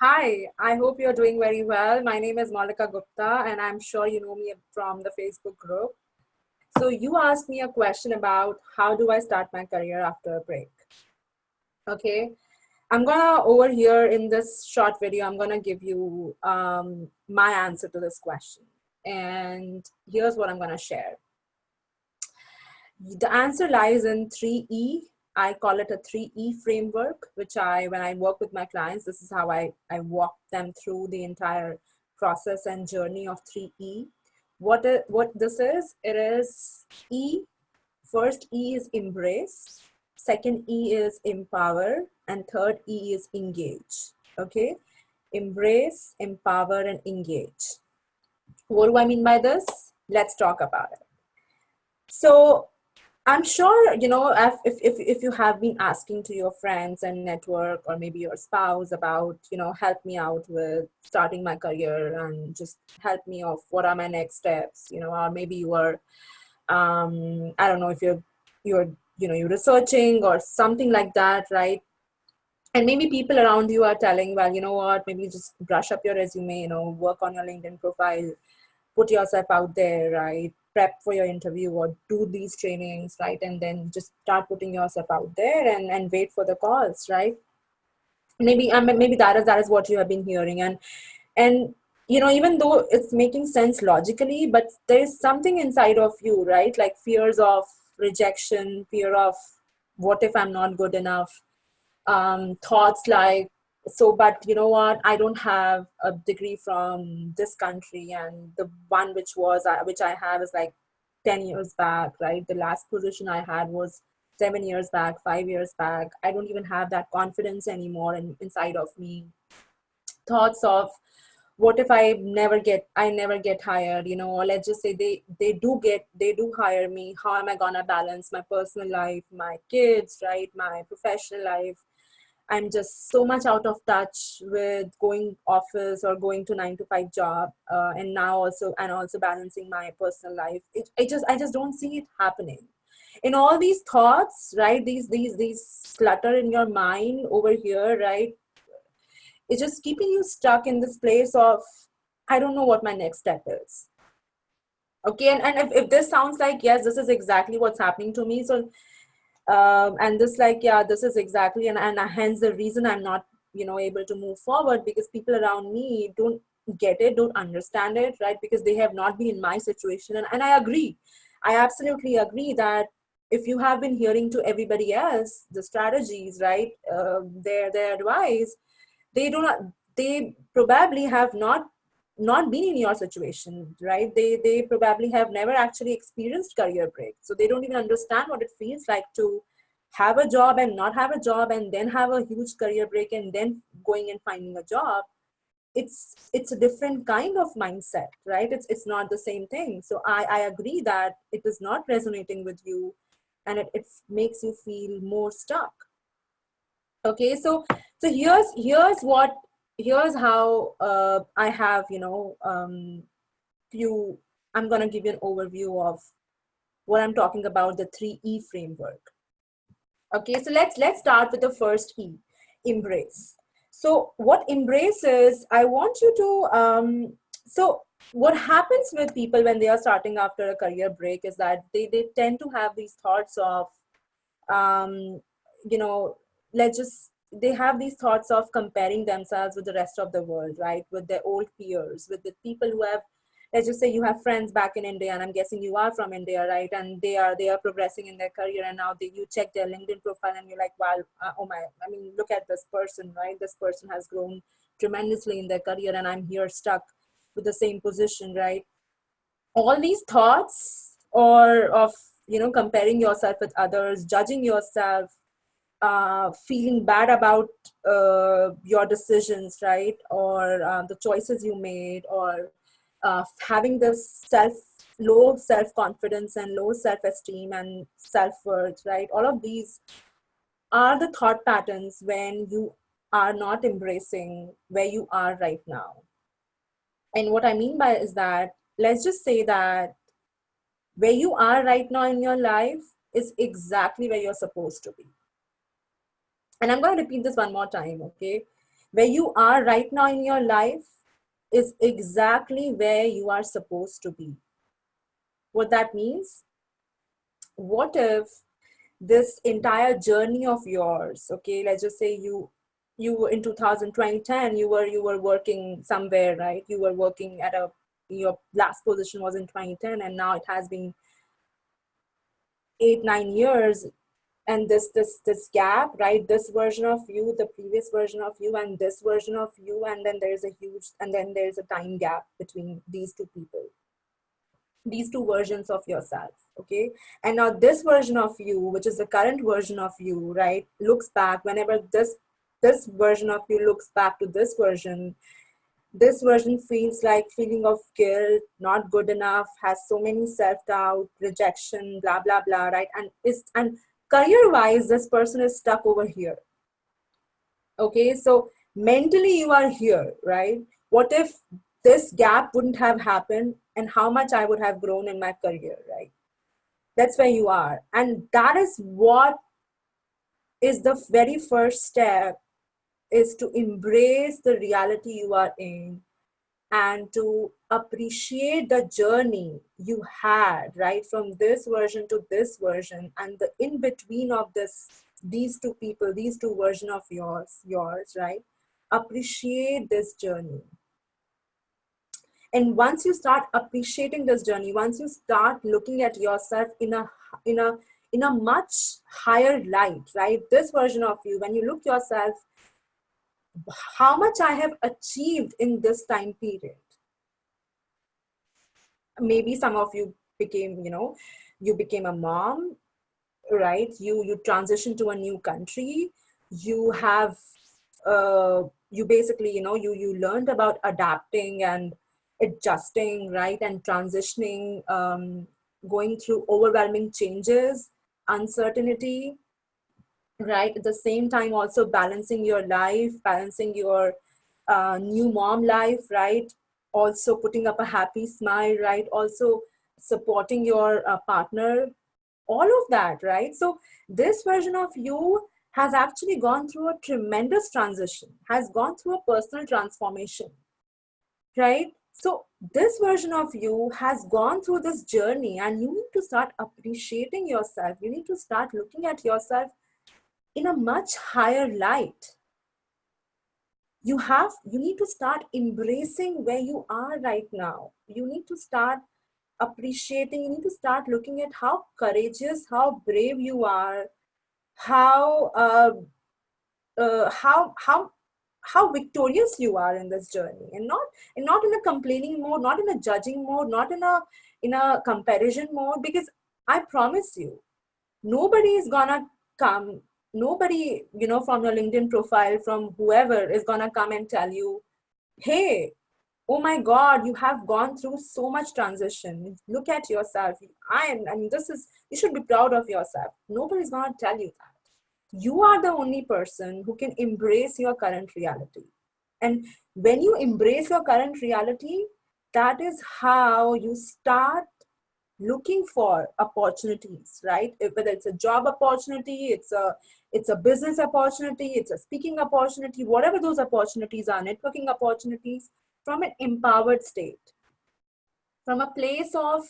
Hi, I hope you're doing very well. My name is Malika Gupta, and I'm sure you know me from the Facebook group. So, you asked me a question about how do I start my career after a break. Okay, I'm gonna over here in this short video, I'm gonna give you my answer to this question. And here's what I'm gonna share. The answer lies in 3E. I call it a 3E framework, which when I work with my clients, this is how I walk them through the entire process and journey of 3E. What this is, it is E. First E is embrace, second E is empower, and third E is engage. Okay, embrace, empower, and engage. What do I mean by this? Let's talk about it. So I'm sure, if you have been asking to your friends and network or maybe your spouse about, help me out with starting my career and just help me off, what are my next steps, or maybe you are, I don't know if you're researching or something like that, right? And maybe people around you are telling, well, you know what, maybe just brush up your resume, work on your LinkedIn profile, put yourself out there, right? Prep for your interview or do these trainings, right? And then just start putting yourself out there and wait for the calls, right? Maybe that is what you have been hearing. And even though it's making sense logically, but there is something inside of you, right? Like fears of rejection, fear of what if I'm not good enough, thoughts like, so but you know what, I don't have a degree from this country, and the one which I have is like 10 years back, right? The last position I had was 7 years back, 5 years back. I don't even have that confidence anymore inside of me. Thoughts of what if I never get hired, or let's just say they do hire me. How am I gonna balance my personal life, my kids, right, my professional life? I'm just so much out of touch with going office or going to 9 to 5 job, and now also balancing my personal life. I just don't see it happening. In all these thoughts, right? These clutter in your mind over here, right? It's just keeping you stuck in this place of, I don't know what my next step is. Okay, and if this sounds like, yes, this is exactly what's happening to me. So and this, like, yeah, this is exactly, and hence the reason I'm not able to move forward, because people around me don't get it, don't understand it, right? Because they have not been in my situation. And I agree, I absolutely agree that if you have been hearing to everybody else the strategies, right, their advice, they do not they probably have not been in your situation, right? They probably have never actually experienced career break, so they don't even understand what it feels like to have a job and not have a job, and then have a huge career break, and then going and finding a job. It's a different kind of mindset, right? It's not the same thing. So I agree that it is not resonating with you, and it makes you feel more stuck. Okay, so here's how I have few I'm going to give you an overview of what I'm talking about, the 3E framework. Okay, so let's start with the first E, embrace. So what embrace is, I want you to so what happens with people when they are starting after a career break is that they tend to have these thoughts of, um, you know, let's just, they have these thoughts of comparing themselves with the rest of the world, right? With their old peers, with the people who have, let's just say you have friends back in India, and I'm guessing you are from India, right? And they are progressing in their career, and now you check their LinkedIn profile, and you're like, wow, oh my, I mean, look at this person, right? This person has grown tremendously in their career, and I'm here stuck with the same position, right? All these thoughts, or of comparing yourself with others, judging yourself, feeling bad about your decisions, right? Or the choices you made, or having this low self-confidence and low self-esteem and self-worth, right? All of these are the thought patterns when you are not embracing where you are right now. And what I mean by is that, let's just say that where you are right now in your life is exactly where you're supposed to be. And I'm going to repeat this one more time, okay? Where you are right now in your life is exactly where you are supposed to be. What that means, what if this entire journey of yours, okay, let's just say you were in 2010, you were working somewhere, right? You were working at a, your last position was in 2010, and now it has been 8 9 years, and this gap, right? This version of you, the previous version of you, and this version of you, and then there's a time gap between these two people, these two versions of yourself, okay? And now this version of you, which is the current version of you, right, looks back, whenever this version of you looks back to this version feels like feeling of guilt, not good enough, has so many self-doubt, rejection, blah blah blah, right? And career wise, this person is stuck over here, okay? So mentally you are here, right? What if this gap wouldn't have happened, and how much I would have grown in my career, right? That's where you are. And that is what is the very first step, is to embrace the reality you are in, and to appreciate the journey you had, right, from this version to this version, and the in between of these two people, these two versions of yours, right? Appreciate this journey. And once you start appreciating this journey, once you start looking at yourself in a in a much higher light, right? This version of you, when you look yourself, how much I have achieved in this time period. Maybe some of you became, you became a mom, right? You transitioned to a new country. You have you basically, you learned about adapting and adjusting, right? And transitioning, going through overwhelming changes, uncertainty, right? At the same time also balancing your life, balancing your new mom life, right? Also putting up a happy smile, right? Also supporting your partner, all of that, right? So this version of you has actually gone through a tremendous transition, has gone through a personal transformation, right? So this version of you has gone through this journey, and you need to start appreciating yourself. You need to start looking at yourself in a much higher light. You need to start embracing where you are right now. You need to start appreciating, you need to start looking at how courageous, how brave you are, how how victorious you are in this journey, and not in a complaining mode, not in a judging mode, not in a comparison mode. Because I promise you, nobody is gonna come, nobody, from your LinkedIn profile, from whoever, is gonna come and tell you, hey, oh my god, you have gone through so much transition, look at yourself. I mean, this is, you should be proud of yourself. Nobody's gonna tell you that. You are the only person who can embrace your current reality. And when you embrace your current reality, that is how you start looking for opportunities, right? Whether it's a job opportunity, it's a business opportunity, it's a speaking opportunity, whatever those opportunities are, networking opportunities, from an empowered state, from a place of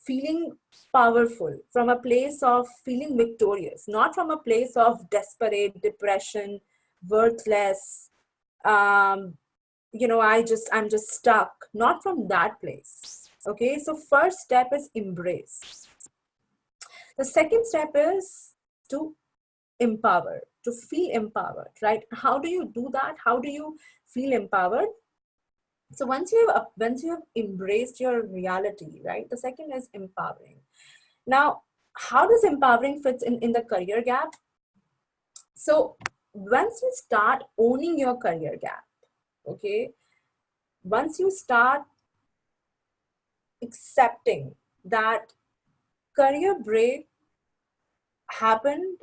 feeling powerful, from a place of feeling victorious, not from a place of desperate depression, worthless, um, I'm just stuck, not from that place. Okay, so first step is embrace. The second step is to empower, to feel empowered, right? How do you do that? How do you feel empowered? So once you have embraced your reality, right? The second is empowering. Now, how does empowering fits in the career gap? So once you start owning your career gap, okay, once you start accepting that career break happened,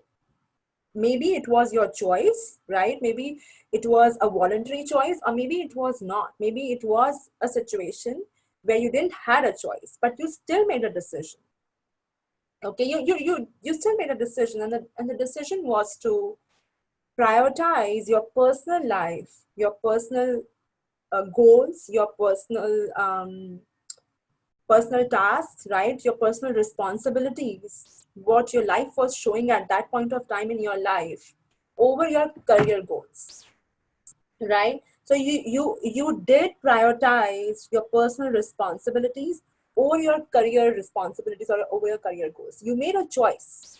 maybe it was your choice, right? Maybe it was a voluntary choice, or maybe it was not. Maybe it was a situation where you didn't had a choice, but you still made a decision. Okay, you still made a decision, and the decision was to prioritize your personal life, your personal goals, your personal tasks, right? Your personal responsibilities, what your life was showing at that point of time in your life over your career goals, right? So you did prioritize your personal responsibilities over your career responsibilities or over your career goals. You made a choice,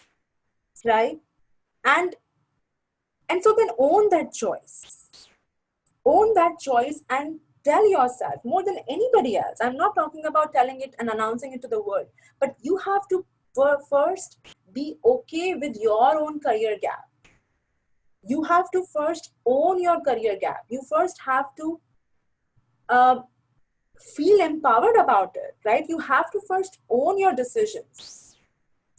right? And so then own that choice. Own that choice and tell yourself more than anybody else. I'm not talking about telling it and announcing it to the world, but you have to first be okay with your own career gap. You have to first own your career gap. You first have to uh, feel empowered about it, right? You have to first own your decisions.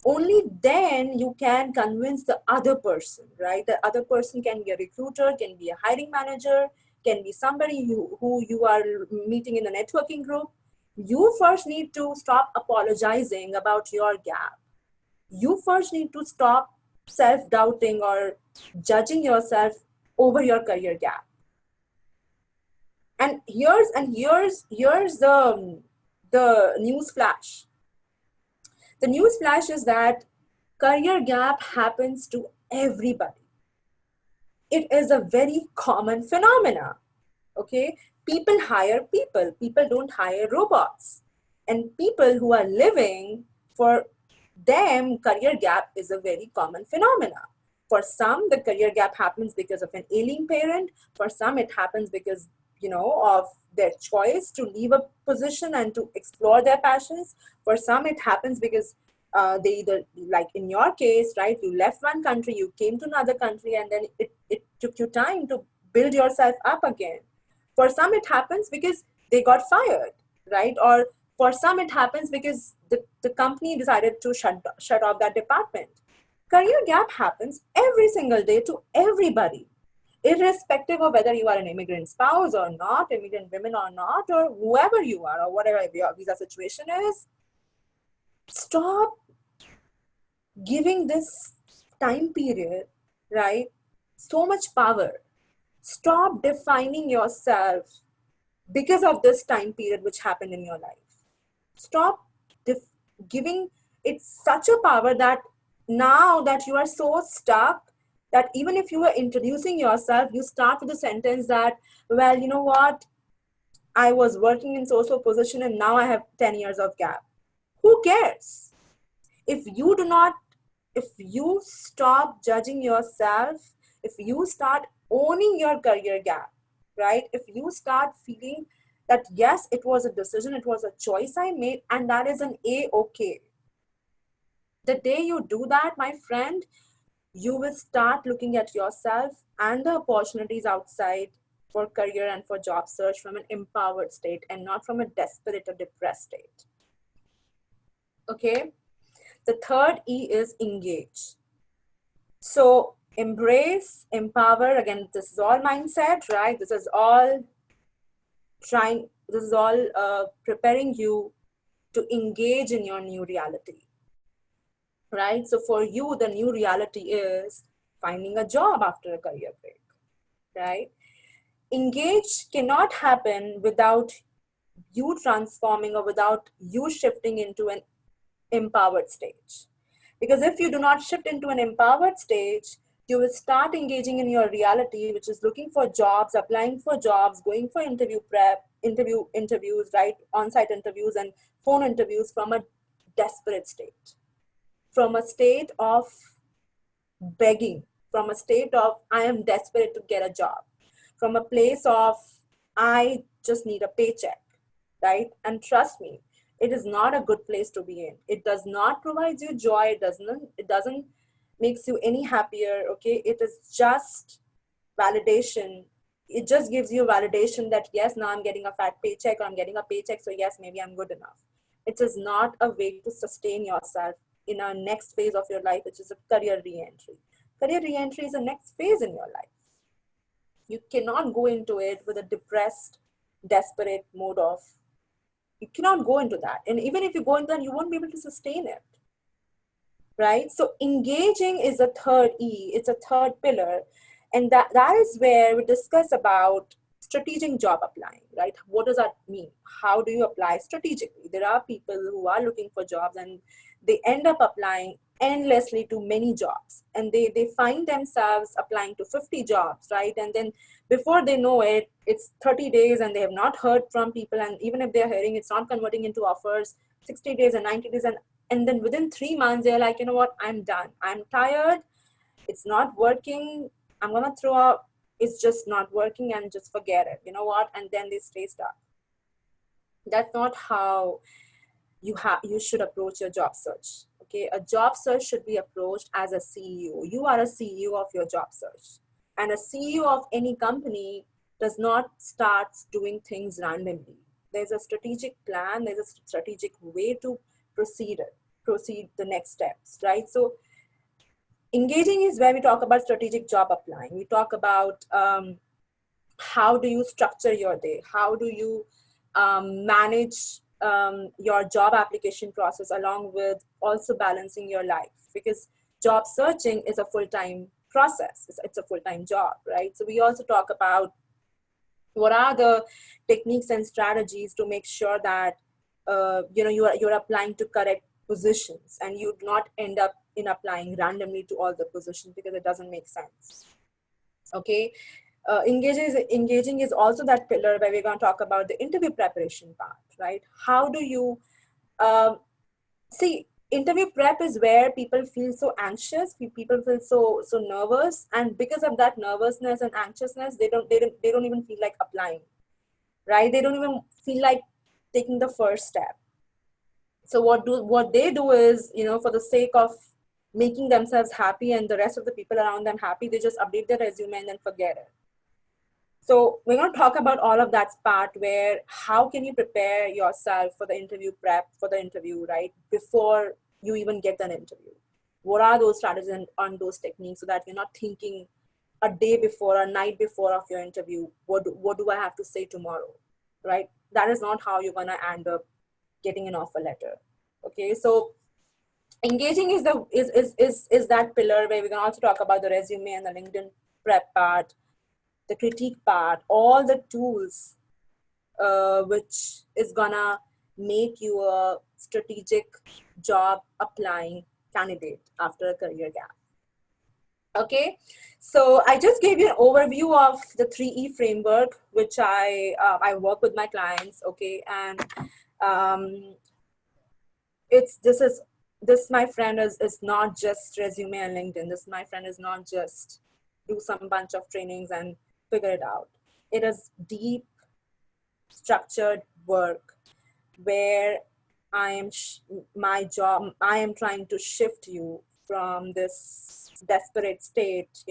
Only then you can convince the other person, right? The other person can be a recruiter, can be a hiring manager, can be somebody who you are meeting in a networking group. You first need to stop apologizing about your gap. You first need to stop self-doubting or judging yourself over your career gap. And here's the news flash. The news flash is that career gap happens to everybody. It is a very common phenomena. Okay, people hire people. People don't hire robots. And people who are living, for them, career gap is a very common phenomena. For some, the career gap happens because of an ailing parent. For some, it happens because, of their choice to leave a position and to explore their passions. For some, it happens because they either, like in your case, right, you left one country, you came to another country, and then it took you time to build yourself up again. For some, it happens because they got fired, right? Or for some, it happens because the company decided to shut off that department. Career gap happens every single day to everybody, irrespective of whether you are an immigrant spouse or not, immigrant women or not, or whoever you are, or whatever your visa situation is. Stop giving this time period, right, so much power. Stop defining yourself because of this time period which happened in your life. Stop giving it such a power that now that you are so stuck, that even if you are introducing yourself, you start with a sentence that, well, you know what, I was working in so position and now I have 10 years of gap. Who cares? If you stop judging yourself, if you start owning your career gap, right? If you start feeling that, yes, it was a decision, it was a choice I made, and that is an A-okay. The day you do that, my friend, you will start looking at yourself and the opportunities outside for career and for job search from an empowered state and not from a desperate or depressed state. Okay? The third E is engage. So embrace, empower, again, this is all mindset, right? This is all preparing you to engage in your new reality, right? So for you, the new reality is finding a job after a career break, right? Engage cannot happen without you transforming or without you shifting into an empowered stage. Because if you do not shift into an empowered stage, you will start engaging in your reality, which is looking for jobs, applying for jobs, going for interview prep, interviews, right? On-site interviews and phone interviews from a desperate state, from a state of begging, from a state of, I am desperate to get a job, from a place of, I just need a paycheck, right? And trust me, it is not a good place to be in. It does not provide you joy. It doesn't makes you any happier. Okay. It is just validation. It just gives you validation that, yes, now I'm getting a fat paycheck, or I'm getting a paycheck, so yes, maybe I'm good enough. It is not a way to sustain yourself in a next phase of your life, which is a career re-entry. Career re-entry is a next phase in your life. You cannot go into it with a depressed, desperate mode of, you cannot go into that. And even if you go into that, you won't be able to sustain it, right? So engaging is a third E, it's a third pillar. And that is where we discuss about strategic job applying, right? What does that mean? How do you apply strategically? There are people who are looking for jobs and they end up applying endlessly to many jobs, and they find themselves applying to 50 jobs, right? And then before they know it, it's 30 days and they have not heard from people, and even if they're hearing, it's not converting into offers. 60 days and 90 days, and then within 3 months they're like, you know what, I'm done, I'm tired, it's not working, I'm gonna throw out, it's just not working and just forget it, you know what, and then they stay stuck. That's not how you should approach your job search. Okay, a job search should be approached as a CEO. You are a CEO of your job search, and a CEO of any company does not start doing things randomly. There's a strategic plan, there's a strategic way to proceed the next steps, right? So engaging is where we talk about strategic job applying. We talk about how do you structure your day, how do you manage your job application process along with also balancing your life, because job searching is a full-time process, it's a full-time job, right? So we also talk about what are the techniques and strategies to make sure that you're applying to correct positions and you do not end up in applying randomly to all the positions, because it doesn't make sense. Okay, engaging is also that pillar where we're going to talk about the interview preparation part, right? How do you see, interview prep is where people feel so anxious, people feel so nervous, and because of that nervousness and anxiousness, they don't even feel like applying, right? They don't even feel like taking the first step. So what they do is, for the sake of making themselves happy and the rest of the people around them happy, they just update their resume and then forget it. So we're going to talk about all of that part, where how can you prepare yourself for the interview prep, for the interview, right? Before you even get an interview. What are those strategies and on those techniques, so that you're not thinking a day before, a night before of your interview, what do I have to say tomorrow, right? That is not how you're going to end up getting an offer letter. Okay, so engaging is that pillar where we can also talk about the resume and the LinkedIn prep part, the critique part, all the tools which is gonna make you a strategic job applying candidate after a career gap. Okay, so I just gave you an overview of the 3E framework, which I work with my clients. Okay, and this my friend is not just resume and LinkedIn. This my friend is not just do some bunch of trainings and figure it out. It is deep structured work where I am trying to shift you from this desperate state,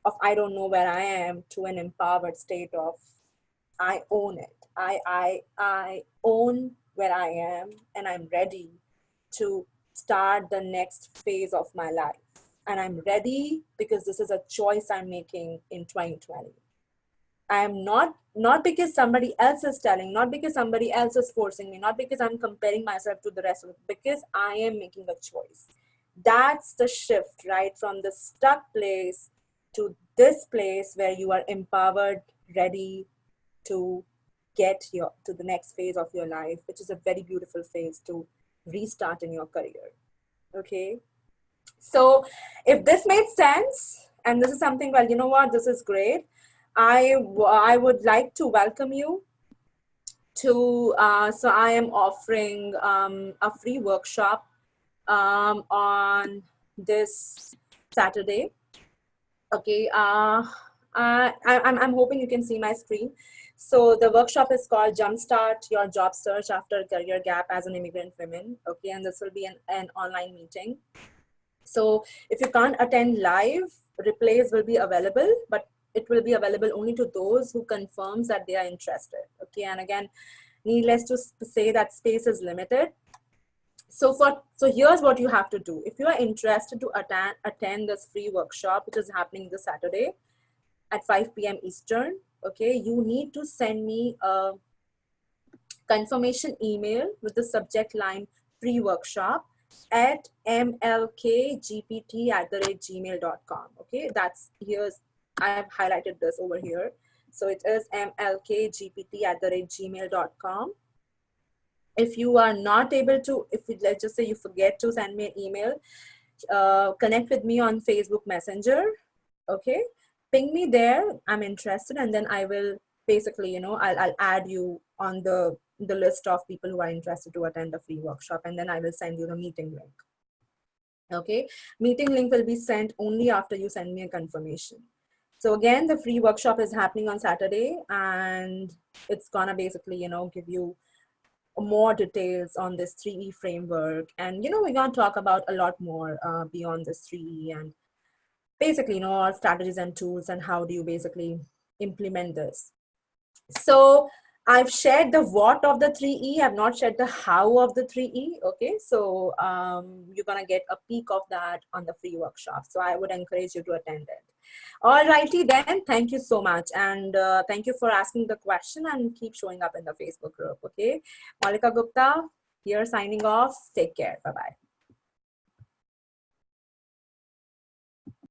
of I don't know where I am, to an empowered state of I own it. I own where I am, and I'm ready to start the next phase of my life. And I'm ready because this is a choice I'm making in 2020. I'm not because somebody else is telling, not because somebody else is forcing me, not because I'm comparing myself to the rest of it, because I am making a choice. That's the shift, right? From the stuck place to this place where you are empowered, ready to get to the next phase of your life, which is a very beautiful phase to restart in your career. Okay. So if this made sense, and this is something, well, you know what, this is great. I would like to welcome you to, so I am offering a free workshop on this Saturday. Okay, I'm hoping you can see my screen. So the workshop is called Jumpstart Your Job Search After a Career Gap as an Immigrant Woman. Okay, and this will be an online meeting. So if you can't attend live, replays will be available, but it will be available only to those who confirms that they are interested. Okay, and again, needless to say that space is limited. So here's what you have to do. If you are interested to attend this free workshop, which is happening this Saturday at 5 p.m. Eastern, okay, you need to send me a confirmation email with the subject line free workshop at mlkgpt@gmail.com. Okay, I have highlighted this over here. So it is mlkgpt@gmail.com. If you are not able to, if you, let's just say you forget to send me an email, connect with me on Facebook Messenger. Okay, ping me there. I'm interested, and then I will basically, you know, I'll add you on the list of people who are interested to attend the free workshop, and then I will send you the meeting link. Okay, meeting link will be sent only after you send me a confirmation. So again, the free workshop is happening on Saturday, and it's gonna basically, you know, give you more details on this 3E framework. And, you know, we're gonna talk about a lot more beyond this 3E, and basically, you know, our strategies and tools and how do you basically implement this. So I've shared the what of the 3E. I've not shared the how of the 3E. Okay, so you're gonna get a peek of that on the free workshop. So I would encourage you to attend it. All righty then, thank you so much. And thank you for asking the question, and keep showing up in the Facebook group. Okay, Malika Gupta here signing off. Take care. Bye-bye.